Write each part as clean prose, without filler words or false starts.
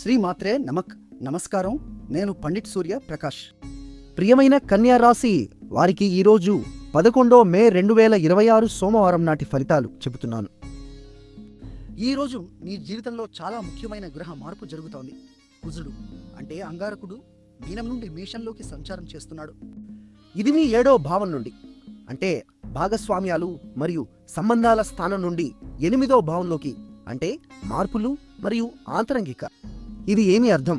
శ్రీమాత్రే నమస్కారం. నేను పండిట్ సూర్య ప్రకాష్. ప్రియమైన కన్యా రాశి వారికి ఈరోజు 11 మే 2026 సోమవారం నాటి ఫలితాలు చెబుతున్నాను. ఈరోజు మీ జీవితంలో చాలా ముఖ్యమైన గ్రహ మార్పు జరుగుతోంది. కుజుడు అంటే అంగారకుడు మీనం నుండి మేషంలోకి సంచారం చేస్తున్నాడు. ఇది మీ 7వ భావం నుండి అంటే భాగస్వామ్యాలు మరియు సంబంధాల స్థానం నుండి 8వ భావంలోకి అంటే మార్పులు మరియు ఆంతరంగిక. ఇది ఏమి అర్థం?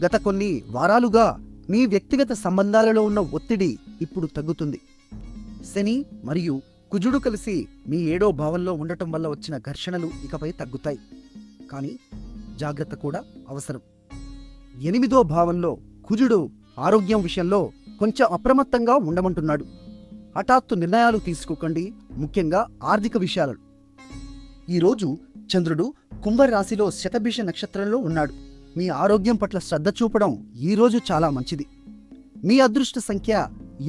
గత కొన్ని వారాలుగా మీ వ్యక్తిగత సంబంధాలలో ఉన్న ఒత్తిడి ఇప్పుడు తగ్గుతుంది. శని మరియు కుజుడు కలిసి మీ 7వ భావంలో ఉండటం వల్ల వచ్చిన ఘర్షణలు ఇకపై తగ్గుతాయి. కానీ జాగ్రత్త కూడా అవసరం. 8వ భావంలో కుజుడు ఆరోగ్యం విషయంలో కొంచెం అప్రమత్తంగా ఉండమంటున్నాడు. హఠాత్తు నిర్ణయాలు తీసుకోకండి, ముఖ్యంగా ఆర్థిక విషయాలను. ఈరోజు చంద్రుడు కుంభరాశిలో శతభిష నక్షత్రంలో ఉన్నాడు. మీ ఆరోగ్యం పట్ల శ్రద్ధ చూపడం ఈరోజు చాలా మంచిది. మీ అదృష్ట సంఖ్య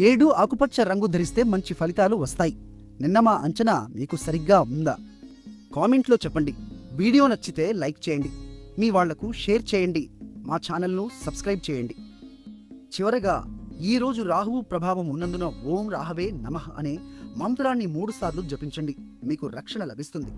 7 ఆకుపచ్చ రంగు ధరిస్తే మంచి ఫలితాలు వస్తాయి. నిన్న మా అంచనా మీకు సరిగ్గా ఉందా? కామెంట్లో చెప్పండి. వీడియో నచ్చితే లైక్ చేయండి, మీ వాళ్లకు షేర్ చేయండి, మా ఛానల్ను సబ్స్క్రైబ్ చేయండి. చివరగా ఈరోజు రాహువు ప్రభావం ఉన్నందున ఓం రాహవే నమః అనే మంత్రాన్ని 3 సార్లు జపించండి. మీకు రక్షణ లభిస్తుంది.